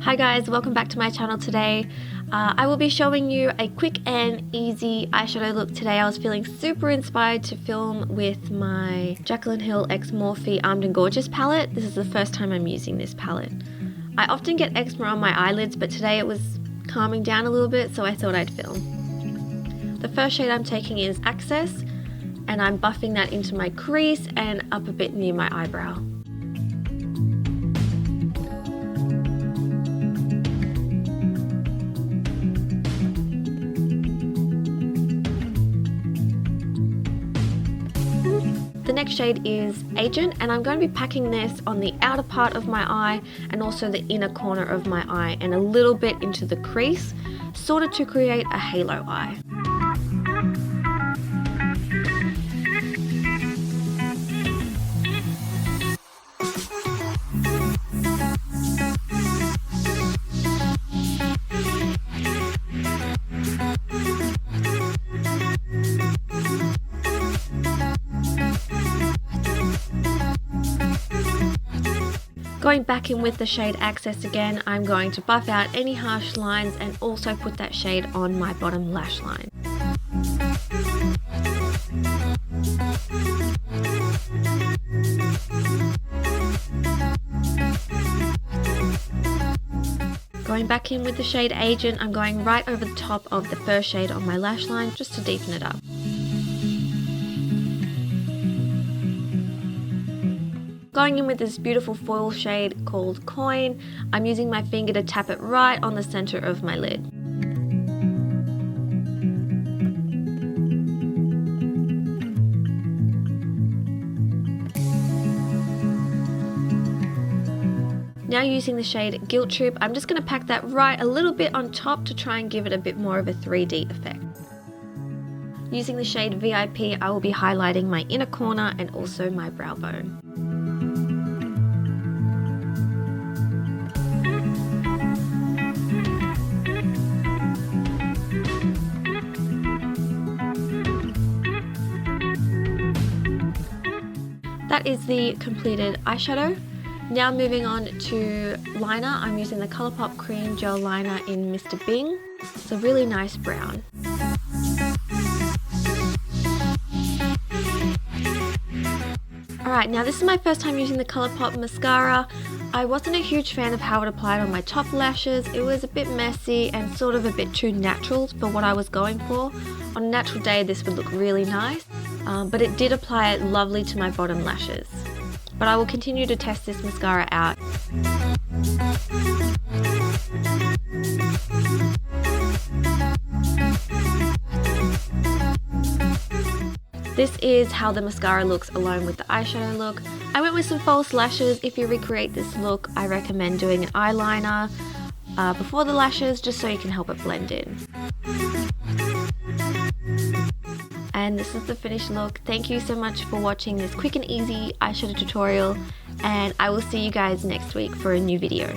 Hi guys, welcome back to my channel today. I will be showing you a quick and easy eyeshadow look today. I was feeling super inspired to film with my Jaclyn Hill x Morphe Armed and Gorgeous palette. This is the first time I'm using this palette. I often get eczema on my eyelids, but today it was calming down a little bit, so I thought I'd film. The first shade I'm taking is Access, and I'm buffing that into my crease and up a bit near my eyebrow. The next shade is Agent, and I'm going to be packing this on the outer part of my eye and also the inner corner of my eye and a little bit into the crease, sort of to create a halo eye. Going back in with the shade Access again, I'm going to buff out any harsh lines and also put that shade on my bottom lash line. Going back in with the shade Agent, I'm going right over the top of the first shade on my lash line just to deepen it up. Going in with this beautiful foil shade called Coin, I'm using my finger to tap it right on the center of my lid. Now using the shade Guilt Trip, I'm just going to pack that right a little bit on top to try and give it a bit more of a 3D effect. Using the shade VIP, I will be highlighting my inner corner and also my brow bone. That is the completed eyeshadow. Now moving on to liner, I'm using the Colourpop Cream Gel Liner in Mr. Bing. It's a really nice brown. Alright, now this is my first time using the Colourpop mascara. I wasn't a huge fan of how it applied on my top lashes. It was a bit messy and sort of a bit too natural for what I was going for. On a natural day this would look really nice, but it did apply it lovely to my bottom lashes. But I will continue to test this mascara out. This is how the mascara looks alone with the eyeshadow look. I went with some false lashes. If you recreate this look, I recommend doing an eyeliner before the lashes just so you can help it blend in. And this is the finished look. Thank you so much for watching this quick and easy eyeshadow tutorial, and I will see you guys next week for a new video.